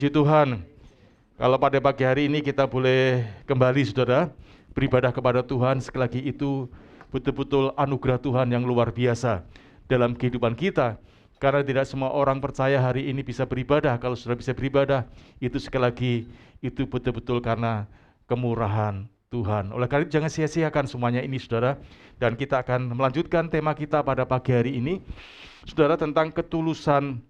Puji Tuhan, kalau pada pagi hari ini kita boleh kembali saudara, beribadah kepada Tuhan, sekali lagi itu betul-betul anugerah Tuhan yang luar biasa dalam kehidupan kita. Karena tidak semua orang percaya hari ini bisa beribadah. Kalau sudah bisa beribadah, itu sekali lagi, itu betul-betul karena kemurahan Tuhan. Oleh karena itu jangan sia-siakan semuanya ini saudara. Dan kita akan melanjutkan tema kita pada pagi hari ini, saudara, tentang ketulusan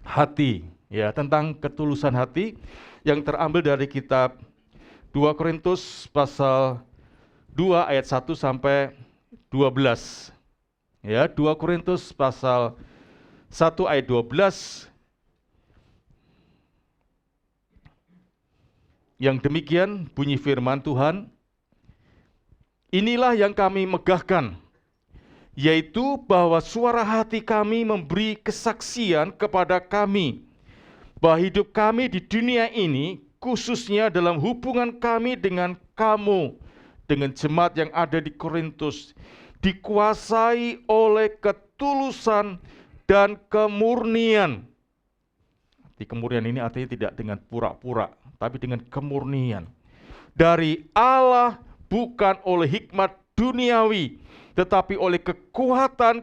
hati. Ya, tentang ketulusan hati yang terambil dari kitab 2 Korintus pasal 2 ayat 1 sampai 12. Ya, 2 Korintus pasal 1 ayat 12. Yang demikian bunyi firman Tuhan, inilah yang kami megahkan, yaitu bahwa suara hati kami memberi kesaksian kepada kami bahwa hidup kami di dunia ini, khususnya dalam hubungan kami dengan kamu, dengan jemaat yang ada di Korintus, dikuasai oleh ketulusan dan kemurnian. Kemurnian ini artinya tidak dengan pura-pura, tapi dengan kemurnian. Dari Allah, bukan oleh hikmat duniawi, tetapi oleh kekuatan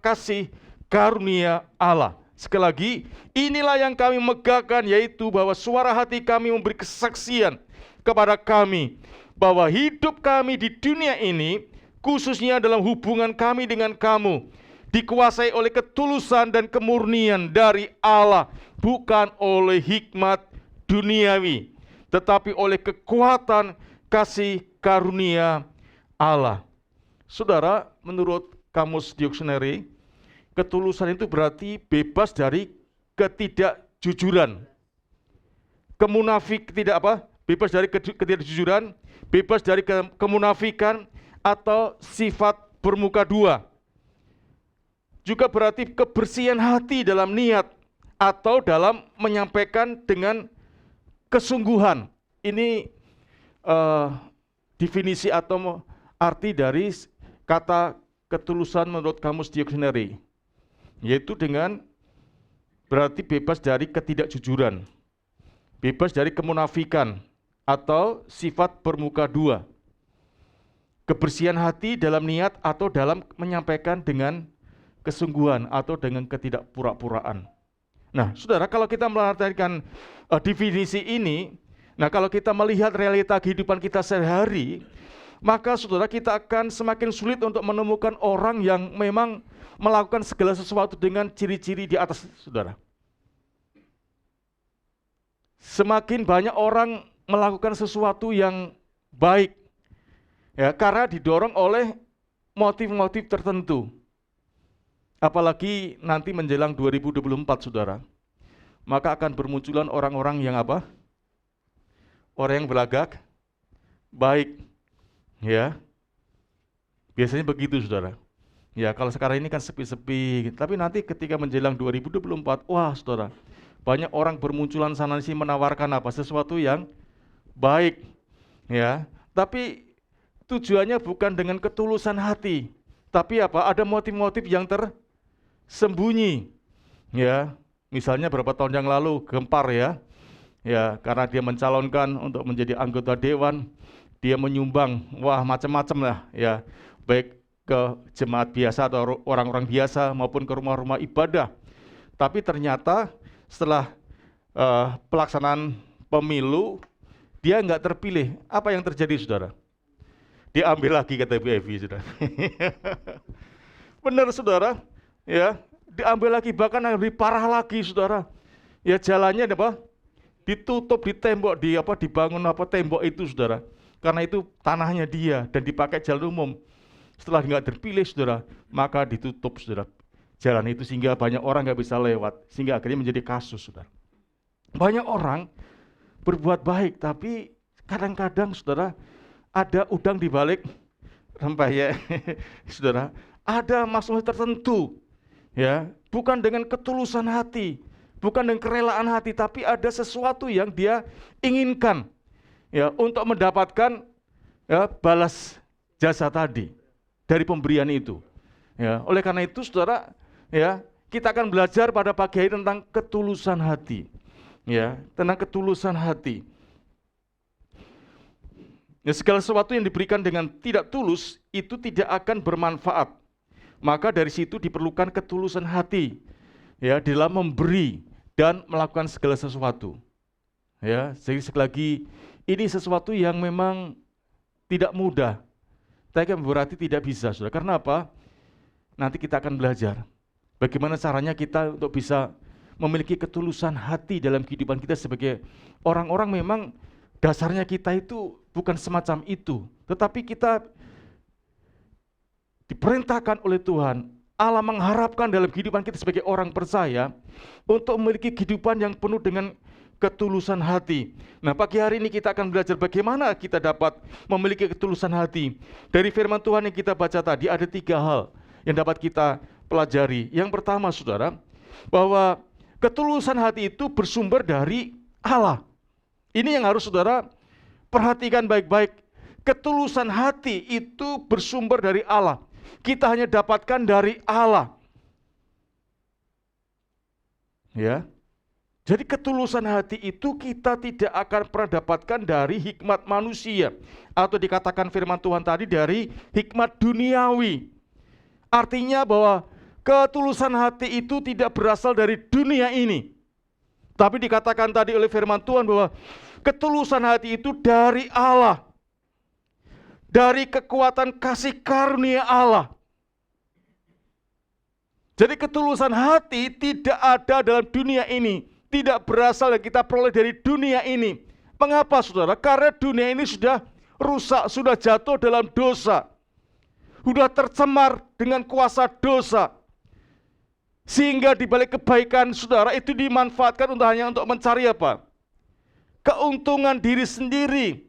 kasih karunia Allah. Sekali lagi, inilah yang kami megahkan, yaitu bahwa suara hati kami memberi kesaksian kepada kami bahwa hidup kami di dunia ini, khususnya dalam hubungan kami dengan kamu, dikuasai oleh ketulusan dan kemurnian dari Allah, bukan oleh hikmat duniawi, tetapi oleh kekuatan kasih karunia Allah. Saudara, menurut Kamus Dictionary, ketulusan itu berarti bebas dari ketidakjujuran. Bebas dari ketidakjujuran, bebas dari kemunafikan atau sifat bermuka dua. Juga berarti kebersihan hati dalam niat atau dalam menyampaikan dengan kesungguhan. Ini definisi atau arti dari kata ketulusan menurut Kamus Dictionary, yaitu dengan berarti bebas dari ketidakjujuran, bebas dari kemunafikan atau sifat bermuka dua, kebersihan hati dalam niat atau dalam menyampaikan dengan kesungguhan atau dengan ketidakpura-puraan. Nah, saudara, kalau kita melartikan definisi ini, nah kalau kita melihat realita kehidupan kita sehari-hari, maka saudara, kita akan semakin sulit untuk menemukan orang yang memang melakukan segala sesuatu dengan ciri-ciri di atas, saudara. Semakin banyak orang melakukan sesuatu yang baik, ya, karena didorong oleh motif-motif tertentu. Apalagi nanti menjelang 2024, saudara, maka akan bermunculan orang-orang yang apa? Orang yang berlagak baik, ya. Biasanya begitu, saudara. Ya, kalau sekarang ini kan sepi-sepi, tapi nanti ketika menjelang 2024, wah saudara, banyak orang bermunculan sana sini menawarkan apa? Sesuatu yang baik, ya. Tapi tujuannya bukan dengan ketulusan hati, tapi apa? Ada motif-motif yang tersembunyi, ya. Misalnya berapa tahun yang lalu Gempar, ya, karena dia mencalonkan untuk menjadi anggota dewan, dia menyumbang, wah macam-macam lah, ya, baik ke jemaat biasa atau orang-orang biasa maupun ke rumah-rumah ibadah. Tapi ternyata setelah pelaksanaan pemilu, dia nggak terpilih. Apa yang terjadi, saudara? Diambil lagi kata Bu Evi, saudara. Benar, saudara, ya, diambil lagi, bahkan lebih parah lagi, saudara. Ya, jalannya apa? Ditutup, ditembok, dibangun tembok itu, saudara. Karena itu tanahnya dia dan dipakai jalan umum. Setelah nggak terpilih, saudara, maka ditutup, saudara, jalan itu, sehingga banyak orang nggak bisa lewat, sehingga akhirnya menjadi kasus, saudara. Banyak orang berbuat baik, tapi kadang-kadang, saudara, ada udang di balik rempeyek, saudara. Ada maksud tertentu, ya, bukan dengan ketulusan hati, bukan dengan kerelaan hati, tapi ada sesuatu yang dia inginkan, ya, untuk mendapatkan, ya, balas jasa tadi dari pemberian itu. Ya, oleh karena itu, saudara, ya, kita akan belajar pada pagi hari tentang ketulusan hati. Ya, tentang ketulusan hati. Ya, segala sesuatu yang diberikan dengan tidak tulus itu tidak akan bermanfaat. Maka dari situ diperlukan ketulusan hati, ya, dalam memberi dan melakukan segala sesuatu. Ya, jadi sekali lagi ini sesuatu yang memang tidak mudah. Tapi berarti tidak bisa, Saudara. Karena apa? Nanti kita akan belajar bagaimana caranya kita untuk bisa memiliki ketulusan hati dalam kehidupan kita sebagai orang-orang. Memang dasarnya kita itu bukan semacam itu, tetapi kita diperintahkan oleh Tuhan, Allah mengharapkan dalam kehidupan kita sebagai orang percaya untuk memiliki kehidupan yang penuh dengan ketulusan hati. Nah, pagi hari ini kita akan belajar bagaimana kita dapat memiliki ketulusan hati. Dari firman Tuhan yang kita baca tadi ada 3 hal yang dapat kita pelajari. Yang pertama, Saudara, bahwa ketulusan hati itu bersumber dari Allah. Ini yang harus Saudara perhatikan baik-baik. Ketulusan hati itu bersumber dari Allah. Kita hanya dapatkan dari Allah. Ya. Jadi ketulusan hati itu kita tidak akan pernah dapatkan dari hikmat manusia, atau dikatakan firman Tuhan tadi dari hikmat duniawi. Artinya bahwa ketulusan hati itu tidak berasal dari dunia ini. Tapi dikatakan tadi oleh firman Tuhan bahwa ketulusan hati itu dari Allah. Dari kekuatan kasih karunia Allah. Jadi ketulusan hati tidak ada dalam dunia ini. Tidak berasal yang kita peroleh dari dunia ini. Mengapa, Saudara? Karena dunia ini sudah rusak, sudah jatuh dalam dosa. Sudah tercemar dengan kuasa dosa. Sehingga di balik kebaikan Saudara itu dimanfaatkan hanya untuk mencari apa? Keuntungan diri sendiri.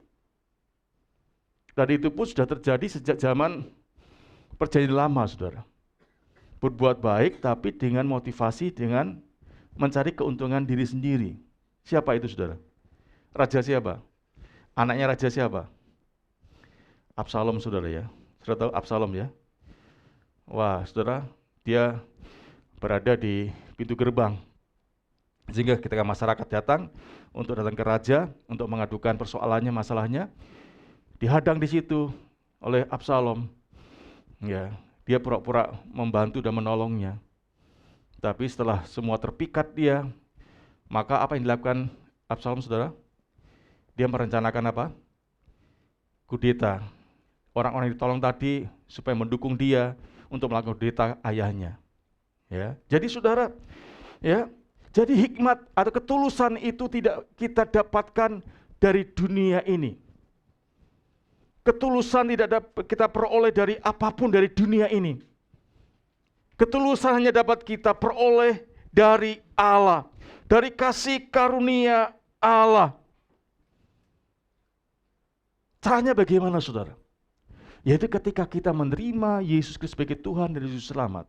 Dan itu pun sudah terjadi sejak zaman perjanjian lama, Saudara. Berbuat baik tapi dengan motivasi dengan mencari keuntungan diri sendiri. Siapa itu, Saudara? Raja siapa? Anaknya raja siapa? Absalom, Saudara ya. Saudara tahu Absalom ya? Wah, Saudara, dia berada di pintu gerbang. Sehingga ketika masyarakat datang ke raja untuk mengadukan persoalannya, masalahnya, dihadang di situ oleh Absalom. Ya, dia pura-pura membantu dan menolongnya. Tapi setelah semua terpikat dia, maka apa yang dilakukan Absalom, Saudara? Dia merencanakan apa? Kudeta. Orang-orang yang ditolong tadi supaya mendukung dia untuk melakukan kudeta ayahnya. Ya, jadi Saudara, ya, jadi hikmat atau ketulusan itu tidak kita dapatkan dari dunia ini. Ketulusan tidak dapat kita peroleh dari apapun dari dunia ini. Ketulusan hanya dapat kita peroleh dari Allah, dari kasih karunia Allah. Caranya bagaimana, Saudara? Yaitu ketika kita menerima Yesus Kristus sebagai Tuhan dan Yesus Selamat.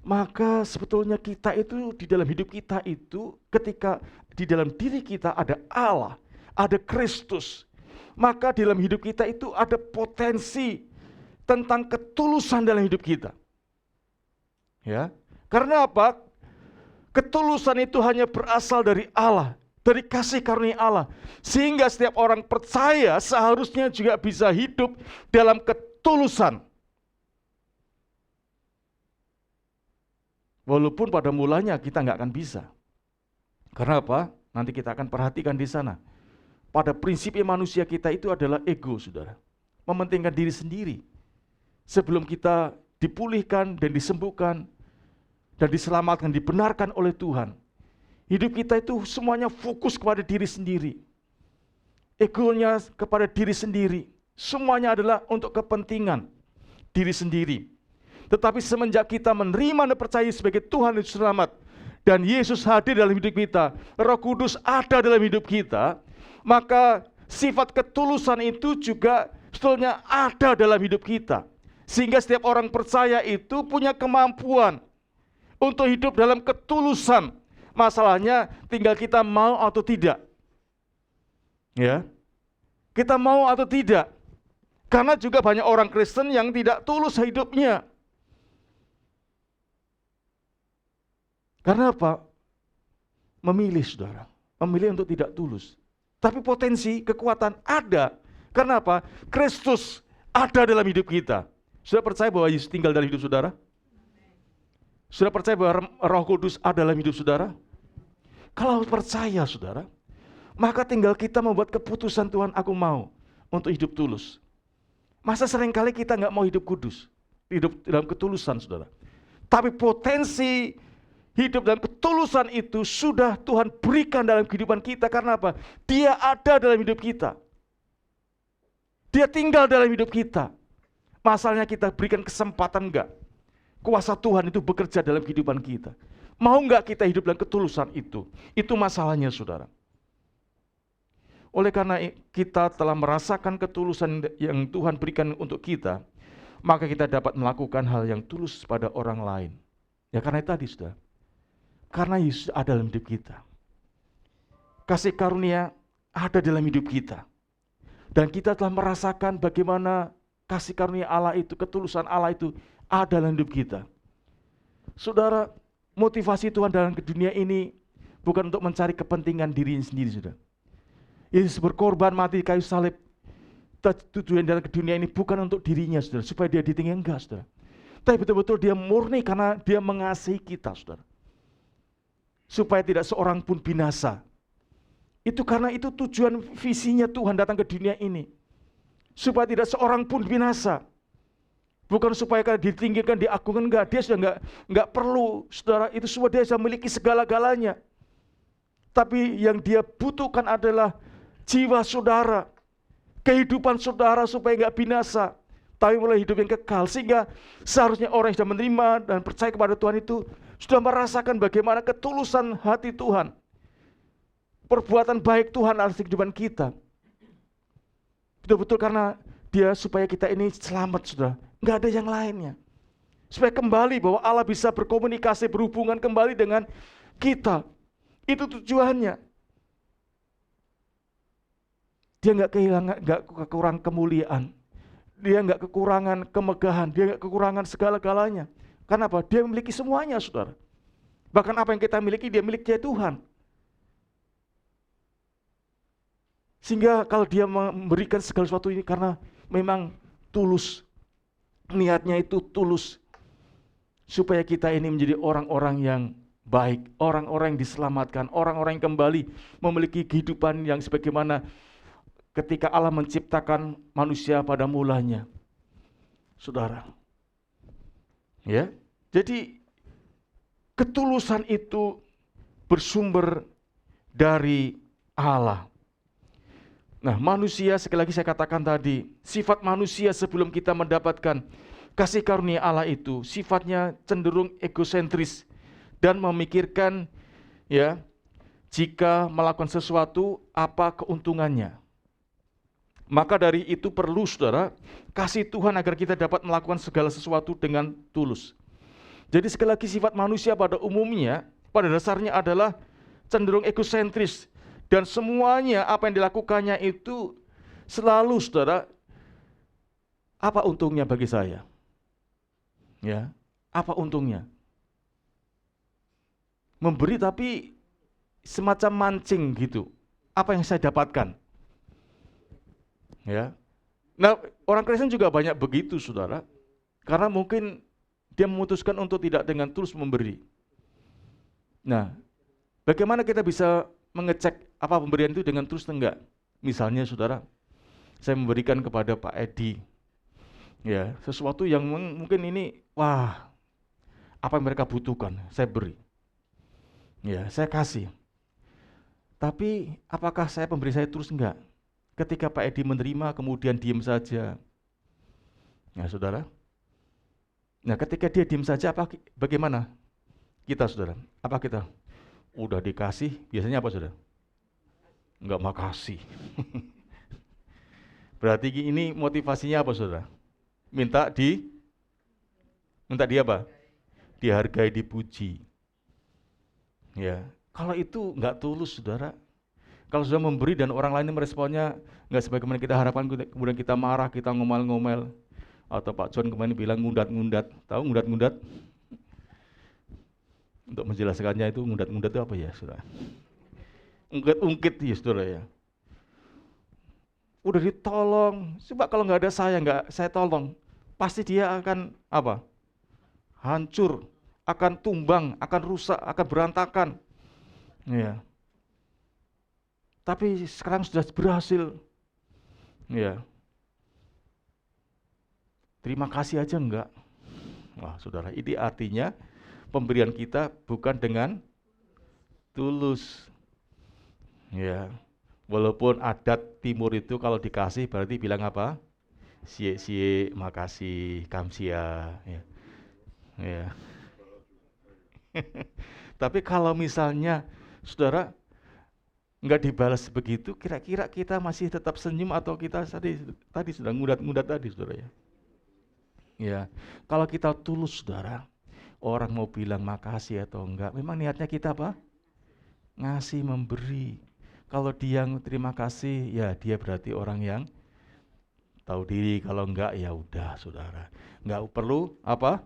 Maka sebetulnya kita itu di dalam hidup kita itu, ketika di dalam diri kita ada Allah, ada Kristus, maka di dalam hidup kita itu ada potensi tentang ketulusan dalam hidup kita. Ya, karena apa? Ketulusan itu hanya berasal dari Allah, dari kasih karunia Allah. Sehingga setiap orang percaya seharusnya juga bisa hidup dalam ketulusan. Walaupun pada mulanya kita nggak akan bisa. Karena apa? Nanti kita akan perhatikan di sana. Pada prinsipnya manusia kita itu adalah ego, Saudara. Mementingkan diri sendiri. Sebelum kita dipulihkan dan disembuhkan, dan diselamatkan, dibenarkan oleh Tuhan. Hidup kita itu semuanya fokus kepada diri sendiri. Egonya kepada diri sendiri. Semuanya adalah untuk kepentingan diri sendiri. Tetapi semenjak kita menerima dan percaya sebagai Tuhan dan Selamat, dan Yesus hadir dalam hidup kita, Roh Kudus ada dalam hidup kita, maka sifat ketulusan itu juga sebetulnya ada dalam hidup kita. Sehingga setiap orang percaya itu punya kemampuan untuk hidup dalam ketulusan. Masalahnya tinggal kita mau atau tidak. Ya. Kita mau atau tidak. Karena juga banyak orang Kristen yang tidak tulus hidupnya. Karena apa? memilih saudara, memilih untuk tidak tulus. Tapi potensi kekuatan ada. Karena apa? Kristus ada dalam hidup kita. Sudah percaya bahwa Yesus tinggal dalam hidup saudara? Sudah percaya bahwa Roh Kudus ada dalam hidup saudara? Kalau percaya saudara, maka tinggal kita membuat keputusan, Tuhan aku mau untuk hidup tulus. Masa seringkali kita nggak mau hidup kudus, hidup dalam ketulusan saudara. Tapi potensi hidup dalam ketulusan itu sudah Tuhan berikan dalam kehidupan kita. Karena apa? Dia ada dalam hidup kita. Dia tinggal dalam hidup kita. Masalahnya kita berikan kesempatan enggak? Kuasa Tuhan itu bekerja dalam kehidupan kita. Mau enggak kita hidup dalam ketulusan itu? Itu masalahnya saudara. Oleh karena kita telah merasakan ketulusan yang Tuhan berikan untuk kita, maka kita dapat melakukan hal yang tulus pada orang lain. Ya karena itu tadi saudara. Karena Yesus ada dalam hidup kita. Kasih karunia ada dalam hidup kita. Dan kita telah merasakan bagaimana kasih karunia Allah itu, ketulusan Allah itu ada dalam hidup kita. Saudara, motivasi Tuhan dalam dunia ini bukan untuk mencari kepentingan dirinya sendiri, saudara. Yesus berkorban mati di kayu salib. Tujuan dalam dunia ini bukan untuk dirinya, saudara, supaya dia ditinggi, enggak, saudara. Tapi betul-betul dia murni karena dia mengasihi kita, saudara. Supaya tidak seorang pun binasa. Itu karena itu tujuan visinya Tuhan datang ke dunia ini. Supaya tidak seorang pun binasa. Bukan supaya ditinggikan, diagungkan, enggak. Dia sudah enggak perlu, saudara, itu semua dia sudah memiliki segala-galanya. Tapi yang dia butuhkan adalah jiwa saudara, kehidupan saudara supaya enggak binasa, tapi mulai hidup yang kekal. Sehingga seharusnya orang yang sudah menerima dan percaya kepada Tuhan itu sudah merasakan bagaimana ketulusan hati Tuhan, perbuatan baik Tuhan atas kehidupan kita. Betul-betul karena dia supaya kita ini selamat, saudara. Enggak ada yang lainnya. Supaya kembali bahwa Allah bisa berkomunikasi, berhubungan kembali dengan kita. Itu tujuannya. Dia enggak kekurangan kemuliaan. Dia enggak kekurangan kemegahan. Dia enggak kekurangan segala-galanya. Karena apa? Dia memiliki semuanya, saudara. Bahkan apa yang kita miliki, dia miliknya Tuhan. Sehingga kalau dia memberikan segala sesuatu ini karena memang tulus. Niatnya itu tulus. Supaya kita ini menjadi orang-orang yang baik. Orang-orang yang diselamatkan. Orang-orang yang kembali memiliki kehidupan yang sebagaimana ketika Allah menciptakan manusia pada mulanya. Saudara. Ya, jadi ketulusan itu bersumber dari Allah. Nah, manusia, sekali lagi saya katakan tadi, sifat manusia sebelum kita mendapatkan kasih karunia Allah itu sifatnya cenderung egosentris dan memikirkan ya, jika melakukan sesuatu apa keuntungannya. Maka dari itu perlu, saudara, kasih Tuhan agar kita dapat melakukan segala sesuatu dengan tulus. Jadi sekali lagi sifat manusia pada umumnya, pada dasarnya adalah cenderung egosentris. Dan semuanya apa yang dilakukannya itu selalu, saudara, apa untungnya bagi saya? Ya, apa untungnya? Memberi tapi semacam mancing gitu. Apa yang saya dapatkan? Ya. Nah, orang Kristen juga banyak begitu, saudara. Karena mungkin dia memutuskan untuk tidak dengan tulus memberi. Nah, bagaimana kita bisa mengecek apa pemberian itu dengan tulus atau enggak? Misalnya, saudara, saya memberikan kepada Pak Edi, ya, sesuatu yang mungkin ini, wah, apa yang mereka butuhkan, saya beri. Ya, saya kasih. Tapi apakah saya pemberi saya tulus enggak? Ketika Pak Edi menerima kemudian diam saja. Ya, saudara. Nah, ketika dia diam saja, bagaimana kita, saudara? Apa kita udah dikasih? Biasanya apa, saudara? Enggak makasih. Berarti ini motivasinya apa, saudara? Minta dia apa? Dihargai, dipuji. Ya, kalau itu enggak tulus, saudara. Kalau sudah memberi dan orang lain meresponnya nggak sebagaimana kita harapkan, kemudian kita marah, kita ngomel-ngomel, atau Pak John kemarin bilang ngundat-ngundat, tahu ngundat-ngundat? Untuk menjelaskannya itu ngundat-ngundat itu apa ya, saudara? Ungkit-ungkit ya, saudara ya. Udah ditolong, coba kalau nggak ada saya tolong, pasti dia akan apa? Hancur, akan tumbang, akan rusak, akan berantakan. Ya. Tapi sekarang sudah berhasil. Ya. Terima kasih aja enggak. Wah, saudara, ini artinya pemberian kita bukan dengan tulus. Ya. Walaupun adat timur itu kalau dikasih berarti bilang apa? Sie, makasih, kamsia. Ya. Ya. Tapi kalau misalnya saudara nggak dibalas begitu, kira-kira kita masih tetap senyum atau kita tadi sudah ngudat-ngudat tadi, saudara ya? Ya, kalau kita tulus, saudara, orang mau bilang makasih atau enggak, memang niatnya kita apa? Ngasih, memberi. Kalau dia terima kasih, ya dia berarti orang yang tahu diri. Kalau enggak, ya udah, saudara. Enggak perlu apa?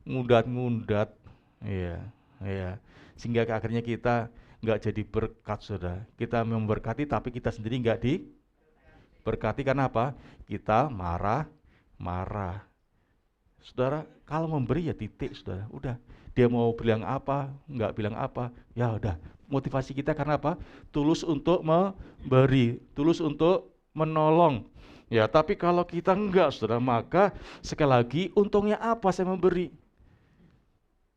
Ngundat-ngundat. Iya, iya. Sehingga akhirnya kita enggak jadi berkat, saudara. Kita memberkati, tapi kita sendiri enggak diberkati. Karena apa? Kita marah. Saudara, kalau memberi ya titik, saudara. Udah. Dia mau bilang apa, enggak bilang apa, ya udah. Motivasi kita karena apa? Tulus untuk memberi, tulus untuk menolong. Ya, tapi kalau kita enggak, saudara, maka sekali lagi untungnya apa saya memberi?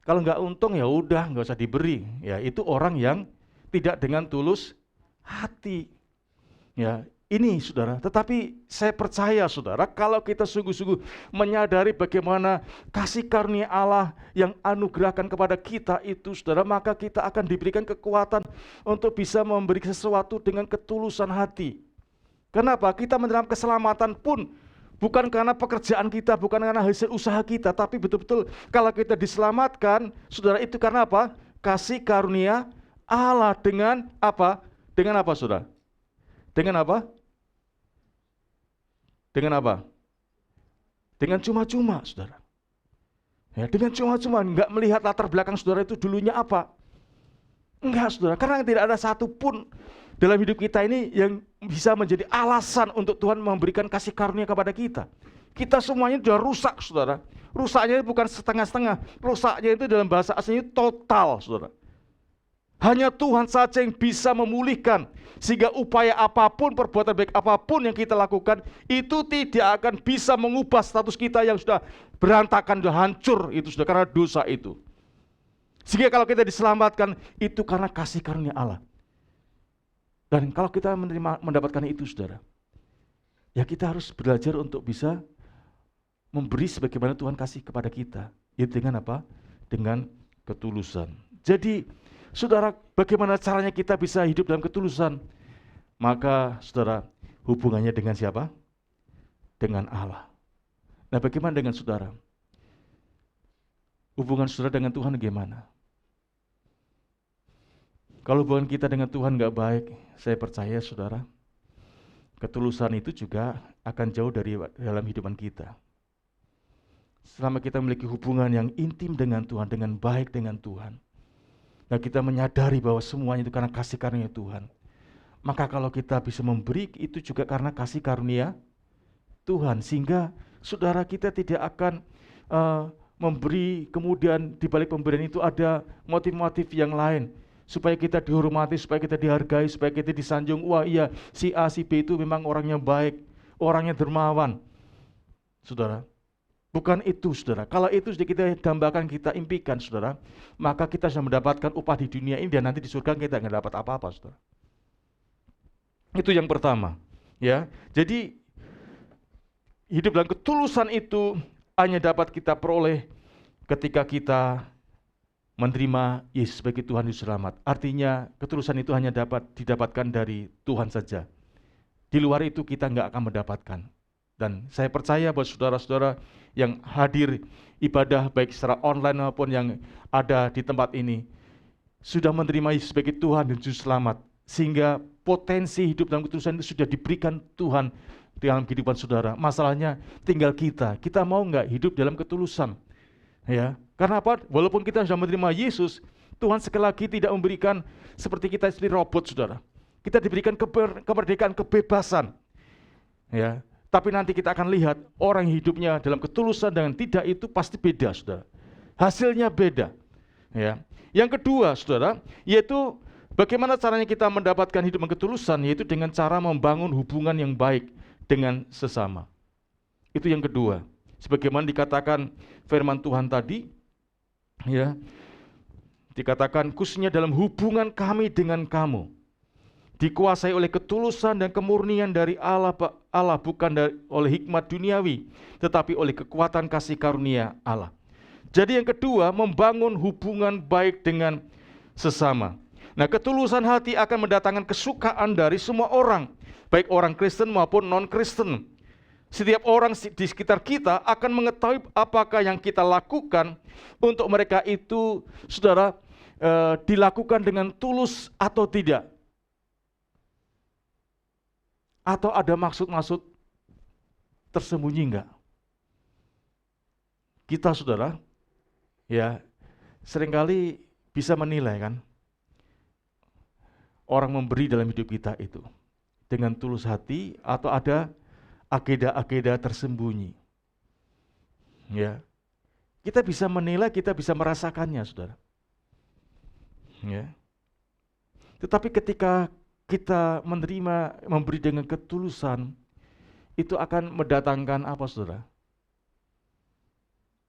Kalau enggak untung ya udah, enggak usah diberi. Ya, itu orang yang tidak dengan tulus hati. Ya, ini saudara, tetapi saya percaya saudara, kalau kita sungguh-sungguh menyadari bagaimana kasih karunia Allah yang anugerahkan kepada kita itu saudara, maka kita akan diberikan kekuatan untuk bisa memberi sesuatu dengan ketulusan hati. Kenapa? Kita menerima keselamatan pun bukan karena pekerjaan kita, bukan karena hasil usaha kita, tapi betul-betul kalau kita diselamatkan, saudara, itu karena apa? Kasih karunia Allah dengan apa? Dengan apa, saudara? Dengan apa? Dengan apa? Dengan cuma-cuma, saudara. Ya, dengan cuma-cuma, enggak melihat latar belakang saudara itu dulunya apa. Enggak, saudara, karena tidak ada satupun dalam hidup kita ini yang bisa menjadi alasan untuk Tuhan memberikan kasih karunia kepada kita. Kita semuanya sudah rusak, saudara. Rusaknya bukan setengah-setengah, rusaknya itu dalam bahasa aslinya total, saudara. Hanya Tuhan saja yang bisa memulihkan, sehingga upaya apapun, perbuatan baik apapun yang kita lakukan, itu tidak akan bisa mengubah status kita yang sudah berantakan, sudah hancur, itu sudah karena dosa itu. Sehingga kalau kita diselamatkan, itu karena kasih karunia Allah. Dan kalau kita mendapatkan itu, saudara, ya kita harus belajar untuk bisa memberi sebagaimana Tuhan kasih kepada kita. Itu dengan apa? Dengan ketulusan. Jadi, saudara, bagaimana caranya kita bisa hidup dalam ketulusan? Maka, saudara, hubungannya dengan siapa? Dengan Allah. Nah, bagaimana dengan saudara? Hubungan saudara dengan Tuhan bagaimana? Kalau hubungan kita dengan Tuhan nggak baik, saya percaya, saudara, ketulusan itu juga akan jauh dari dalam hidupan kita. Selama kita memiliki hubungan yang intim dengan Tuhan, dengan baik dengan Tuhan, dan kita menyadari bahwa semuanya itu karena kasih karunia Tuhan, maka kalau kita bisa memberi, itu juga karena kasih karunia Tuhan. Sehingga saudara, kita tidak akan memberi, kemudian di balik pemberian itu ada motif-motif yang lain, supaya kita dihormati, supaya kita dihargai, supaya kita disanjung. Wah iya, si A, si B itu memang orangnya baik, orangnya dermawan. Saudara, bukan itu, saudara. Kalau itu sudah kita dambakan, kita impikan, saudara, maka kita sudah mendapatkan upah di dunia ini, dan nanti di surga kita nggak dapat apa-apa, saudara. Itu yang pertama, ya. Jadi hidup dalam ketulusan itu hanya dapat kita peroleh ketika kita menerima Yesus sebagai Tuhan Juru Selamat. Artinya ketulusan itu hanya dapat didapatkan dari Tuhan saja. Di luar itu kita nggak akan mendapatkan. Dan saya percaya bahwa saudara-saudara yang hadir ibadah baik secara online maupun yang ada di tempat ini sudah menerima Yesus sebagai Tuhan dan Juru Selamat, sehingga potensi hidup dalam ketulusan itu sudah diberikan Tuhan dalam kehidupan saudara. Masalahnya tinggal kita mau nggak hidup dalam ketulusan, ya? Karena apa? Walaupun kita sudah menerima Yesus, Tuhan sekali lagi tidak memberikan seperti kita seperti robot, saudara. Kita diberikan kemerdekaan, kebebasan. Ya, tapi nanti kita akan lihat orang yang hidupnya dalam ketulusan dengan tidak itu pasti beda, saudara. Hasilnya beda. Ya. Yang kedua, saudara, yaitu bagaimana caranya kita mendapatkan hidup yang ketulusan, yaitu dengan cara membangun hubungan yang baik dengan sesama. Itu yang kedua. Sebagaimana dikatakan firman Tuhan tadi, ya, dikatakan khususnya dalam hubungan kami dengan kamu, dikuasai oleh ketulusan dan kemurnian dari Allah, bukan oleh hikmat duniawi, tetapi oleh kekuatan kasih karunia Allah. Jadi yang kedua, membangun hubungan baik dengan sesama. Nah, ketulusan hati akan mendatangkan kesukaan dari semua orang, baik orang Kristen maupun non-Kristen. Setiap orang di sekitar kita akan mengetahui apakah yang kita lakukan untuk mereka itu, saudara, dilakukan dengan tulus atau tidak. Atau ada maksud-maksud tersembunyi enggak? Kita, saudara, ya seringkali bisa menilai kan, orang memberi dalam hidup kita itu dengan tulus hati atau ada agenda-agenda tersembunyi. Ya, kita bisa menilai, kita bisa merasakannya, saudara. Ya, tetapi ketika kita memberi dengan ketulusan, itu akan mendatangkan apa, saudara?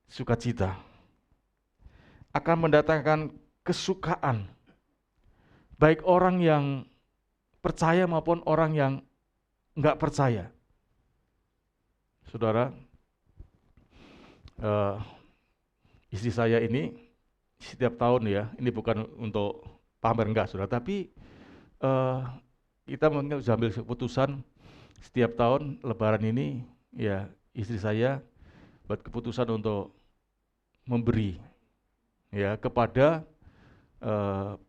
Sukacita. Akan mendatangkan kesukaan. Baik orang yang percaya maupun orang yang enggak percaya. Saudara, istri saya ini setiap tahun, ya, ini bukan untuk pamer enggak, saudara, tapi kita mungkin sudah ambil keputusan setiap tahun Lebaran ini, ya, istri saya buat keputusan untuk memberi, ya, kepada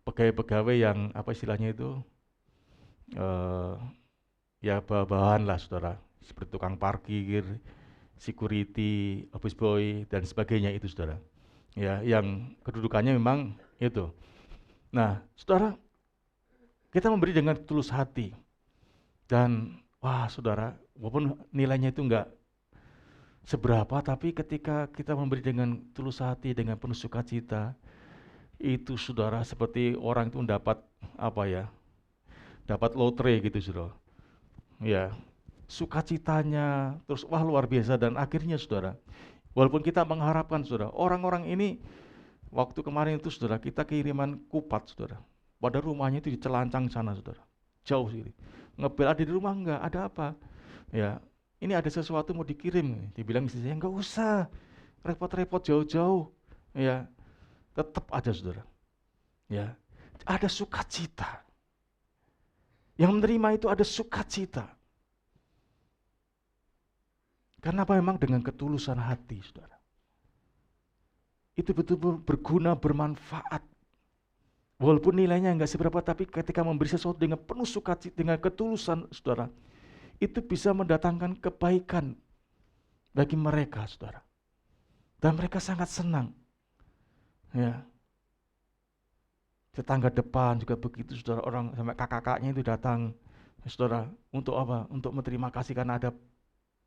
pegawai-pegawai yang apa istilahnya itu, ya bawahan lah, saudara, seperti tukang parkir, security, office boy dan sebagainya itu, saudara. Ya, yang kedudukannya memang itu. Nah, saudara, kita memberi dengan tulus hati. Dan wah, saudara, walaupun nilainya itu enggak seberapa, tapi ketika kita memberi dengan tulus hati, dengan penuh sukacita, itu, saudara, seperti orang itu mendapat apa ya? Dapat lotre gitu, saudara. Ya, sukacitanya terus wah luar biasa, dan akhirnya, saudara, walaupun kita mengharapkan, saudara, orang-orang ini waktu kemarin itu, saudara, kita kiriman kupat, saudara. Pada rumahnya itu di Celancang sana, saudara. Jauh sih. Ngebel, ada di rumah enggak? Ada apa? Ya, ini ada sesuatu mau dikirim. Dibilang istri saya, enggak usah. Repot-repot jauh-jauh. Ya, tetap ada, saudara. Ya, ada sukacita. Yang menerima itu ada sukacita. Karena apa? Memang dengan ketulusan hati, saudara. Itu betul-betul berguna, bermanfaat. Walaupun nilainya enggak seberapa, tapi ketika memberi sesuatu dengan penuh sukacita, dengan ketulusan, saudara, itu bisa mendatangkan kebaikan bagi mereka, saudara. Dan mereka sangat senang. Ya. Tetangga depan juga begitu, saudara, orang sampai kakak-kakaknya itu datang, saudara, untuk apa? Untuk berterima kasih karena ada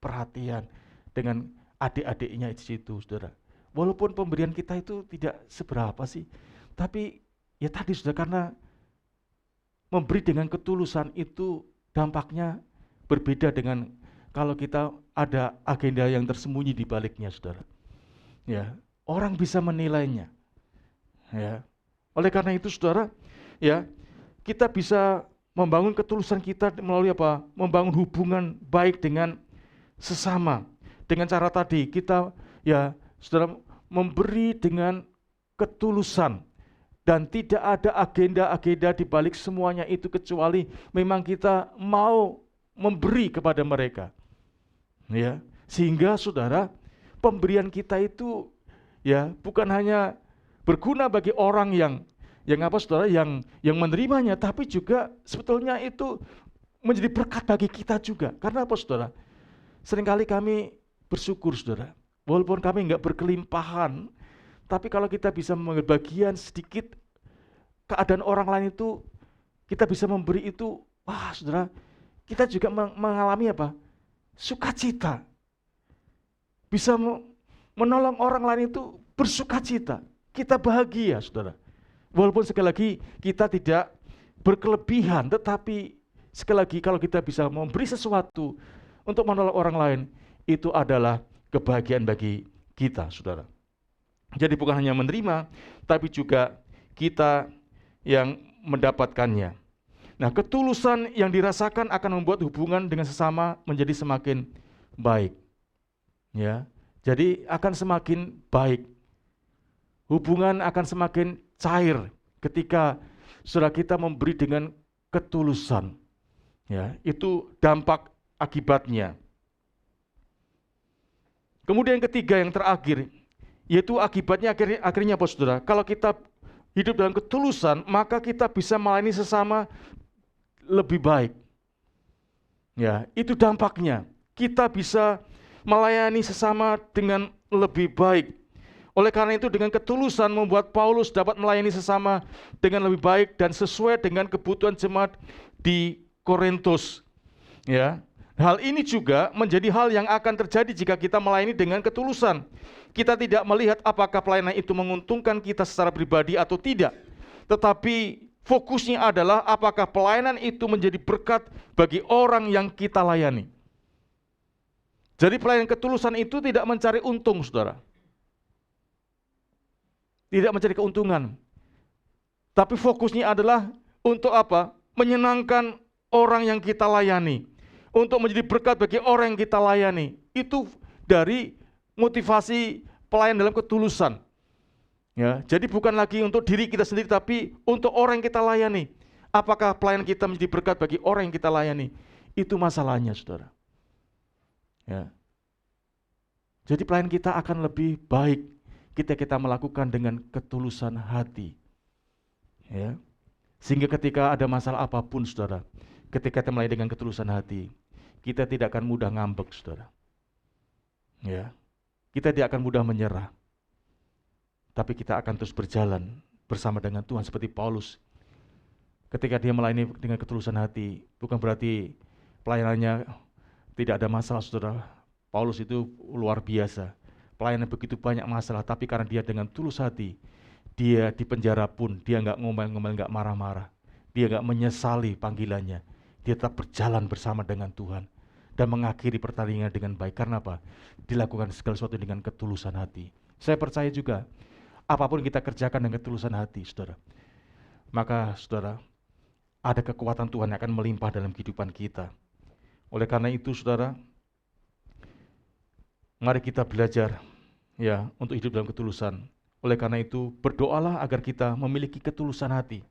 perhatian dengan adik-adiknya di situ, saudara. Walaupun pemberian kita itu tidak seberapa sih, tapi ya tadi, saudara, karena memberi dengan ketulusan itu dampaknya berbeda dengan kalau kita ada agenda yang tersembunyi di baliknya, saudara. Ya, orang bisa menilainya. Ya. Oleh karena itu, saudara, ya, kita bisa membangun ketulusan kita melalui apa? Membangun hubungan baik dengan sesama. Dengan cara tadi kita, ya, saudara, memberi dengan ketulusan. Dan tidak ada agenda-agenda di balik semuanya itu, kecuali memang kita mau memberi kepada mereka. Ya, sehingga, saudara, pemberian kita itu, ya, bukan hanya berguna bagi orang yang apa, saudara, yang menerimanya, tapi juga sebetulnya itu menjadi berkat bagi kita juga. Karena apa, saudara? Seringkali kami bersyukur, saudara, walaupun kami enggak berkelimpahan, tapi kalau kita bisa mengambil bagian sedikit keadaan orang lain itu kita bisa memberi itu, wah saudara, kita juga mengalami apa? Sukacita. Bisa menolong orang lain itu bersukacita. Kita bahagia, saudara. Walaupun sekali lagi kita tidak berkelebihan, tetapi sekali lagi kalau kita bisa memberi sesuatu untuk menolong orang lain, itu adalah kebahagiaan bagi kita, saudara. Jadi bukan hanya menerima, tapi juga kita yang mendapatkannya. Nah, ketulusan yang dirasakan akan membuat hubungan dengan sesama menjadi semakin baik. Ya, jadi akan semakin baik. Hubungan akan semakin cair ketika saudara kita memberi dengan ketulusan. Ya, itu dampak akibatnya. Kemudian yang ketiga, yang terakhir, yaitu akibatnya akhirnya apa saudara? Kalau kita hidup dalam ketulusan, maka kita bisa melayani sesama lebih baik. Ya, itu dampaknya. Kita bisa melayani sesama dengan lebih baik. Oleh karena itu dengan ketulusan membuat Paulus dapat melayani sesama dengan lebih baik dan sesuai dengan kebutuhan jemaat di Korintus. Ya. Hal ini juga menjadi hal yang akan terjadi jika kita melayani dengan ketulusan. Kita tidak melihat apakah pelayanan itu menguntungkan kita secara pribadi atau tidak. Tetapi fokusnya adalah apakah pelayanan itu menjadi berkat bagi orang yang kita layani. Jadi pelayanan ketulusan itu tidak mencari untung, saudara. Tidak mencari keuntungan. Tapi fokusnya adalah untuk apa? Menyenangkan orang yang kita layani. Untuk menjadi berkat bagi orang yang kita layani. Itu dari motivasi pelayanan dalam ketulusan. Ya, jadi bukan lagi untuk diri kita sendiri, tapi untuk orang yang kita layani. Apakah pelayanan kita menjadi berkat bagi orang yang kita layani? Itu masalahnya, saudara. Ya. Jadi pelayanan kita akan lebih baik kita melakukan dengan ketulusan hati. Ya. Sehingga ketika ada masalah apapun, saudara, ketika kita melayani dengan ketulusan hati, kita tidak akan mudah ngambek, saudara. Ya. Kita tidak akan mudah menyerah. Tapi kita akan terus berjalan bersama dengan Tuhan seperti Paulus. Ketika dia melayani dengan ketulusan hati, bukan berarti pelayanannya tidak ada masalah, saudara. Paulus itu luar biasa. Pelayanan begitu banyak masalah, tapi karena dia dengan tulus hati, dia di penjara pun dia nggak ngomel-ngomel, nggak marah-marah. Dia nggak menyesali panggilannya. Dia tetap berjalan bersama dengan Tuhan dan mengakhiri pertandingan dengan baik. Karena apa? Dilakukan segala sesuatu dengan ketulusan hati. Saya percaya juga, apapun kita kerjakan dengan ketulusan hati, saudara, maka saudara, ada kekuatan Tuhan yang akan melimpah dalam kehidupan kita. Oleh karena itu, saudara, mari kita belajar ya untuk hidup dalam ketulusan. Oleh karena itu, berdoalah agar kita memiliki ketulusan hati.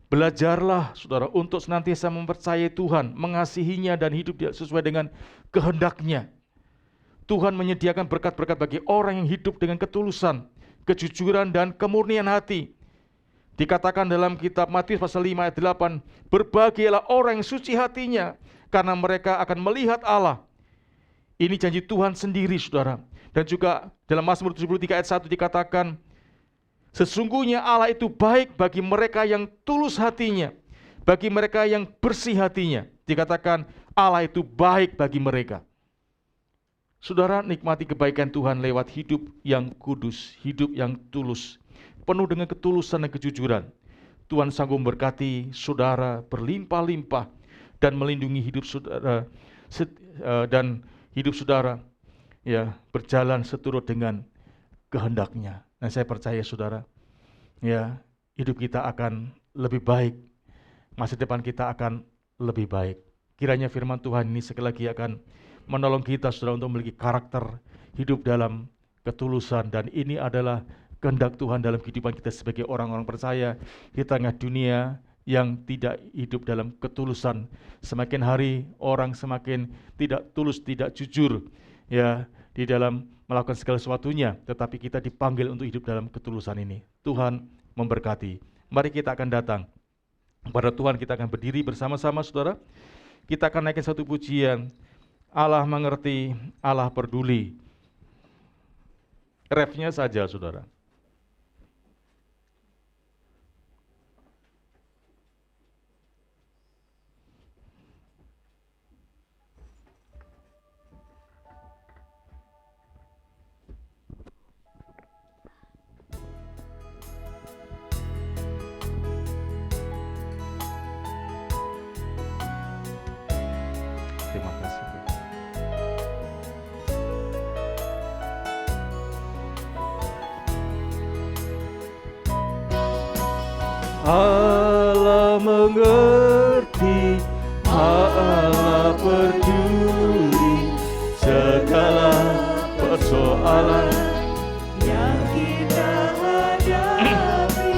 Belajarlah, saudara, untuk senantiasa mempercayai Tuhan, mengasihinya dan hidup sesuai dengan kehendak-Nya. Tuhan menyediakan berkat-berkat bagi orang yang hidup dengan ketulusan, kejujuran dan kemurnian hati. Dikatakan dalam kitab Matius pasal 5 ayat 8, berbahagialah orang yang suci hatinya, karena mereka akan melihat Allah. Ini janji Tuhan sendiri, saudara. Dan juga dalam Mazmur 73 ayat 1 dikatakan, sesungguhnya Allah itu baik bagi mereka yang tulus hatinya, bagi mereka yang bersih hatinya. Dikatakan Allah itu baik bagi mereka. Saudara, nikmati kebaikan Tuhan lewat hidup yang kudus, hidup yang tulus, penuh dengan ketulusan dan kejujuran. Tuhan sanggup memberkati saudara berlimpah-limpah dan melindungi hidup saudara dan hidup saudara ya berjalan seturut dengan kehendak-Nya. Nah, saya percaya saudara, ya hidup kita akan lebih baik, masa depan kita akan lebih baik. Kiranya firman Tuhan ini sekali lagi akan menolong kita, saudara, untuk memiliki karakter hidup dalam ketulusan. Dan ini adalah kehendak Tuhan dalam kehidupan kita sebagai orang-orang percaya di tengah dunia yang tidak hidup dalam ketulusan. Semakin hari orang semakin tidak tulus, tidak jujur ya di dalam melakukan segala sesuatunya, tetapi kita dipanggil untuk hidup dalam ketulusan ini. Tuhan memberkati. Mari kita akan datang kepada Tuhan, kita akan berdiri bersama-sama, saudara. Kita akan naikin satu pujian, Allah mengerti, Allah peduli. Refnya saja, saudara. Allah mengerti, Allah peduli segala persoalan yang kita hadapi,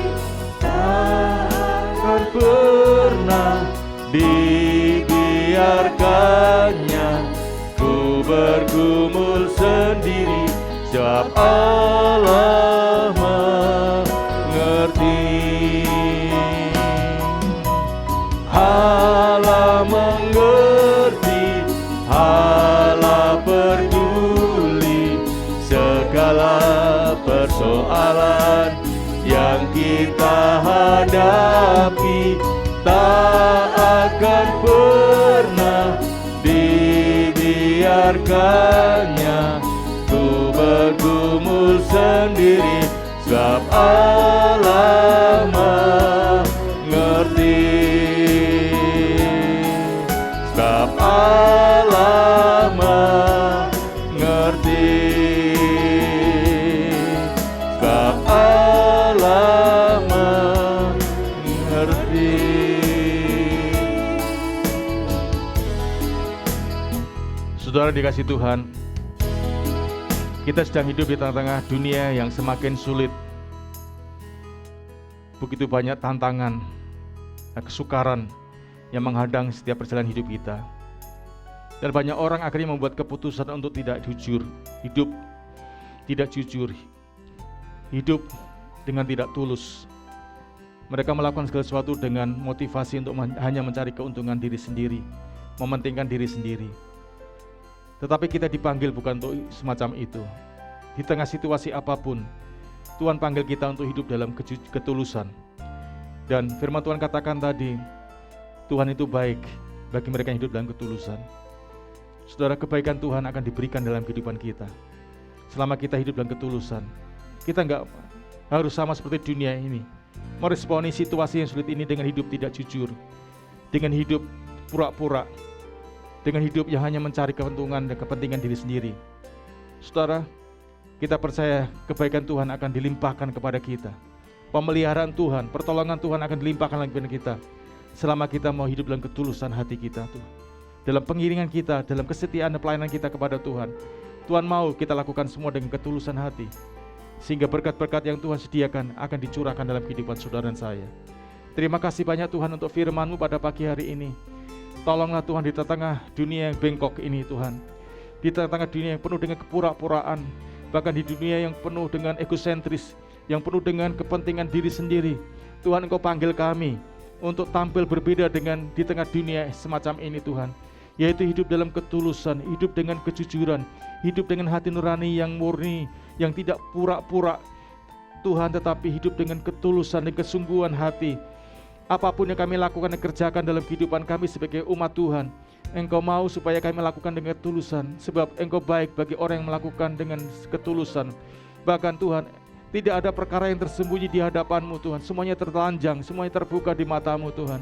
tak akan pernah dibiarkannya ku bergumul sendiri, sebab Allah mengerti. Allah mengerti, Allah peduli segala persoalan yang kita hadapi, tak akan pernah dibiarkannya ku bergumul sendiri, sebab Allah mengerti. Sebab Allah mengerti. Sebab Allah mengerti. Saudara dikasih Tuhan, kita sedang hidup di tengah-tengah dunia yang semakin sulit. Begitu banyak tantangan, kesukaran yang menghadang setiap perjalanan hidup kita. Dan banyak orang akhirnya membuat keputusan untuk tidak jujur, hidup tidak jujur, hidup dengan tidak tulus. Mereka melakukan segala sesuatu dengan motivasi untuk hanya mencari keuntungan diri sendiri, mementingkan diri sendiri. Tetapi kita dipanggil bukan untuk semacam itu. Di tengah situasi apapun, Tuhan panggil kita untuk hidup dalam ketulusan. Dan firman Tuhan katakan tadi, Tuhan itu baik bagi mereka yang hidup dalam ketulusan. Saudara, kebaikan Tuhan akan diberikan dalam kehidupan kita selama kita hidup dalam ketulusan. Kita enggak harus sama seperti dunia ini, meresponi situasi yang sulit ini dengan hidup tidak jujur, dengan hidup pura-pura, dengan hidup yang hanya mencari keuntungan dan kepentingan diri sendiri. Saudara, kita percaya kebaikan Tuhan akan dilimpahkan kepada kita. Pemeliharaan Tuhan, pertolongan Tuhan akan dilimpahkan lagi kepada kita selama kita mau hidup dalam ketulusan hati kita tuh. Dalam pengiringan kita, dalam kesetiaan dan pelayanan kita kepada Tuhan. Tuhan mau kita lakukan semua dengan ketulusan hati, sehingga berkat-berkat yang Tuhan sediakan akan dicurahkan dalam kehidupan saudara dan saya. Terima kasih banyak Tuhan untuk firman-Mu pada pagi hari ini. Tolonglah Tuhan di tengah dunia yang bengkok ini Tuhan, di tengah dunia yang penuh dengan kepura-puraan, bahkan di dunia yang penuh dengan egosentris, yang penuh dengan kepentingan diri sendiri. Tuhan, Engkau panggil kami untuk tampil berbeda dengan di tengah dunia semacam ini Tuhan, yaitu hidup dalam ketulusan, hidup dengan kejujuran, hidup dengan hati nurani yang murni, yang tidak pura-pura Tuhan, tetapi hidup dengan ketulusan dan kesungguhan hati. Apapun yang kami lakukan dan kerjakan dalam kehidupan kami sebagai umat Tuhan, Engkau mau supaya kami lakukan dengan ketulusan, sebab Engkau baik bagi orang yang melakukan dengan ketulusan. Bahkan Tuhan, tidak ada perkara yang tersembunyi di hadapan-Mu Tuhan, semuanya tertelanjang, semuanya terbuka di mata-Mu Tuhan.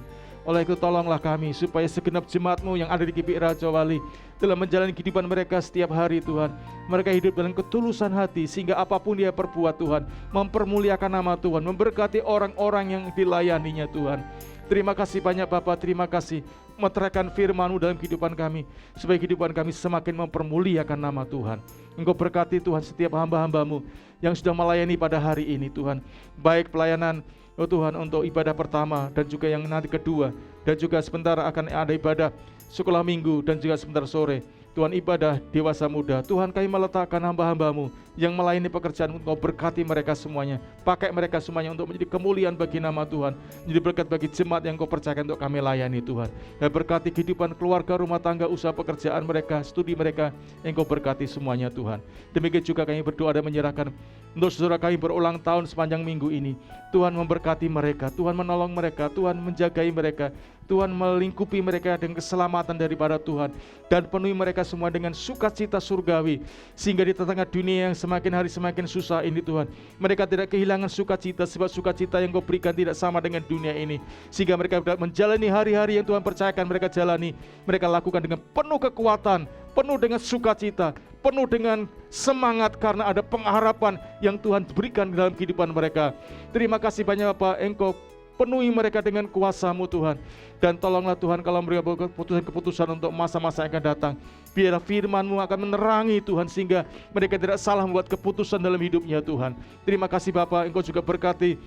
Oleh itu tolonglah kami supaya segenap jemaat-Mu yang ada di GPI Raja Wali dalam menjalani kehidupan mereka setiap hari Tuhan, mereka hidup dalam ketulusan hati, sehingga apapun dia perbuat Tuhan, mempermuliakan nama Tuhan, memberkati orang-orang yang dilayaninya Tuhan. Terima kasih banyak Bapa, terima kasih meteraikan firman-Mu dalam kehidupan kami, supaya kehidupan kami semakin mempermuliakan nama Tuhan. Engkau berkati Tuhan setiap hamba-hamba-Mu yang sudah melayani pada hari ini Tuhan, baik pelayanan Tuhan untuk ibadah pertama dan juga yang nanti kedua, dan juga sebentar akan ada ibadah sekolah minggu dan juga sebentar sore Tuhan ibadah dewasa muda. Tuhan, kami meletakkan hamba-hamba-Mu yang melayani pekerjaan, Engkau berkati mereka semuanya, pakai mereka semuanya untuk menjadi kemuliaan bagi nama Tuhan, menjadi berkat bagi jemaat yang Engkau percayakan untuk kami layani Tuhan. Dan berkati kehidupan keluarga, rumah tangga, usaha pekerjaan mereka, studi mereka, Engkau berkati semuanya Tuhan. Demikian juga kami berdoa dan menyerahkan untuk saudara kami berulang tahun sepanjang minggu ini. Tuhan memberkati mereka, Tuhan menolong mereka, Tuhan menjagai mereka, Tuhan melingkupi mereka dengan keselamatan daripada Tuhan, dan penuhi mereka semua dengan sukacita surgawi, sehingga di tengah dunia yang semakin hari semakin susah ini Tuhan, mereka tidak kehilangan sukacita, sebab sukacita yang Kau berikan tidak sama dengan dunia ini, sehingga mereka dapat menjalani hari-hari yang Tuhan percayakan mereka jalani, mereka lakukan dengan penuh kekuatan, penuh dengan sukacita, penuh dengan semangat, karena ada pengharapan yang Tuhan berikan dalam kehidupan mereka. Terima kasih banyak Bapak, Engkau penuhi mereka dengan kuasa-Mu Tuhan. Dan tolonglah Tuhan kalau mereka keputusan-keputusan untuk masa-masa yang akan datang, biarlah firman-Mu akan menerangi Tuhan, sehingga mereka tidak salah membuat keputusan dalam hidupnya Tuhan. Terima kasih Bapa, Engkau juga berkati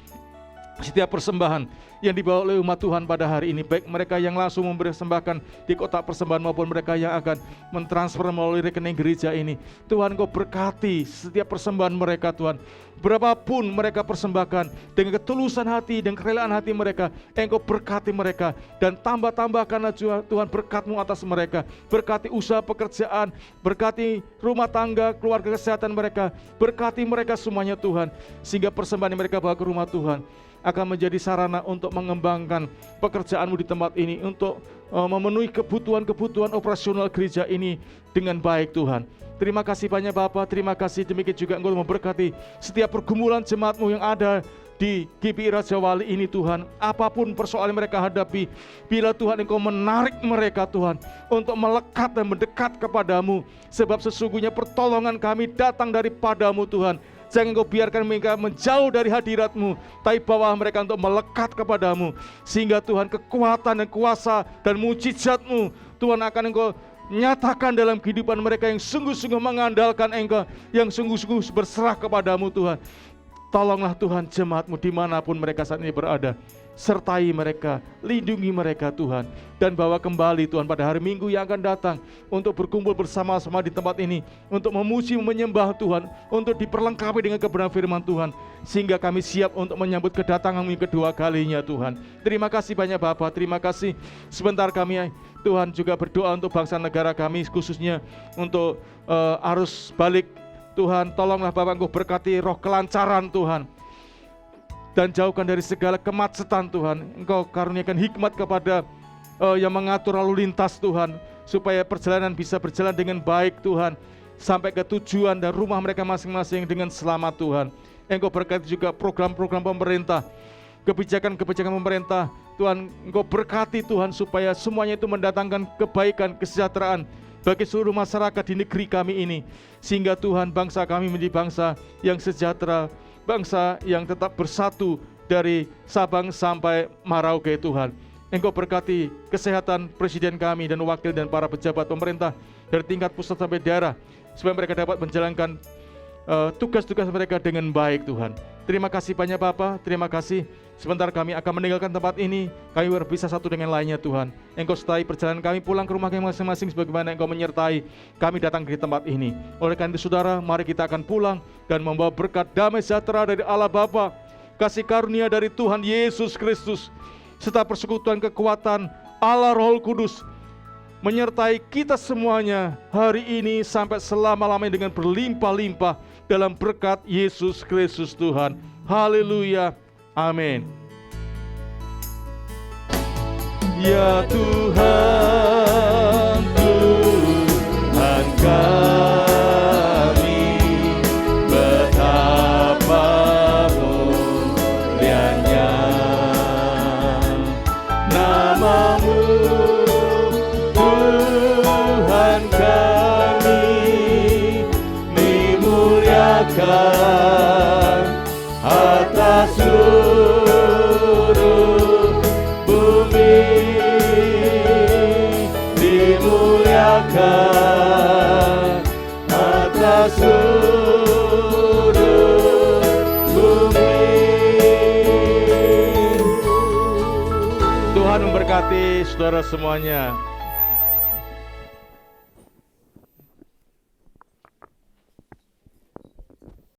setiap persembahan yang dibawa oleh umat Tuhan pada hari ini, baik mereka yang langsung mempersembahkan di kotak persembahan maupun mereka yang akan mentransfer melalui rekening gereja ini. Tuhan, Engkau berkati setiap persembahan mereka Tuhan. Berapapun mereka persembahkan dengan ketulusan hati dan kerelaan hati mereka, Engkau berkati mereka dan tambah-tambahkanlah Tuhan berkat-Mu atas mereka. Berkati usaha pekerjaan, berkati rumah tangga, keluarga, kesehatan mereka, berkati mereka semuanya Tuhan, sehingga persembahan yang mereka bawa ke rumah Tuhan akan menjadi sarana untuk mengembangkan pekerjaan-Mu di tempat ini, untuk memenuhi kebutuhan-kebutuhan operasional gereja ini dengan baik Tuhan. Terima kasih banyak Bapa, terima kasih, demikian juga Engkau memberkati setiap pergumulan jemaat-Mu yang ada di GPI Raja Wali ini Tuhan. Apapun persoalan mereka hadapi, bila Tuhan Engkau menarik mereka Tuhan untuk melekat dan mendekat kepadamu, sebab sesungguhnya pertolongan kami datang daripada-Mu Tuhan. Jangan Engkau biarkan mereka menjauh dari hadirat-Mu, tapi bawa mereka untuk melekat kepadamu, sehingga Tuhan kekuatan dan kuasa dan mujizat-Mu Tuhan akan Engkau nyatakan dalam kehidupan mereka yang sungguh-sungguh mengandalkan Engkau, yang sungguh-sungguh berserah kepadamu Tuhan. Tolonglah Tuhan jemaat-Mu dimanapun mereka saat ini berada. Sertai mereka, lindungi mereka Tuhan, dan bawa kembali Tuhan pada hari Minggu yang akan datang untuk berkumpul bersama-sama di tempat ini, untuk memuji, menyembah Tuhan, untuk diperlengkapi dengan kebenaran firman Tuhan, sehingga kami siap untuk menyambut kedatangan-Mu yang kedua kalinya Tuhan. Terima kasih banyak Bapa, terima kasih. Sebentar kami Tuhan juga berdoa untuk bangsa negara kami, khususnya untuk arus balik Tuhan. Tolonglah Bapak, Engkau berkati roh kelancaran Tuhan, dan jauhkan dari segala kemacetan Tuhan. Engkau karuniakan hikmat kepada yang mengatur lalu lintas Tuhan, supaya perjalanan bisa berjalan dengan baik Tuhan, sampai ke tujuan dan rumah mereka masing-masing dengan selamat Tuhan. Engkau berkati juga program-program pemerintah, kebijakan-kebijakan pemerintah Tuhan. Engkau berkati Tuhan supaya semuanya itu mendatangkan kebaikan, kesejahteraan bagi seluruh masyarakat di negeri kami ini, sehingga Tuhan bangsa kami menjadi bangsa yang sejahtera, bangsa yang tetap bersatu dari Sabang sampai Merauke Tuhan. Engkau berkati kesehatan presiden kami dan wakil dan para pejabat pemerintah dari tingkat pusat sampai daerah, supaya mereka dapat menjalankan tugas-tugas mereka dengan baik Tuhan. Terima kasih banyak Bapa, terima kasih. Sebentar kami akan meninggalkan tempat ini, kami berpisah satu dengan lainnya Tuhan. Engkau sertai perjalanan kami pulang ke rumah kami masing-masing, sebagaimana Engkau menyertai kami datang ke tempat ini. Oleh karena itu saudara, mari kita akan pulang dan membawa berkat damai sejahtera dari Allah Bapa, kasih karunia dari Tuhan Yesus Kristus, serta persekutuan kekuatan Allah Roh Kudus menyertai kita semuanya hari ini sampai selama-lamanya dengan berlimpah-limpah dalam berkat Yesus Kristus Tuhan. Haleluya. Amin. Ya Tuhan, Tuhan kami, betapa mulianya nama-Mu, Tuhan kami, dimuliakan atas seluruh bumi, dimuliakan atas seluruh bumi. Tuhan memberkati saudara semuanya.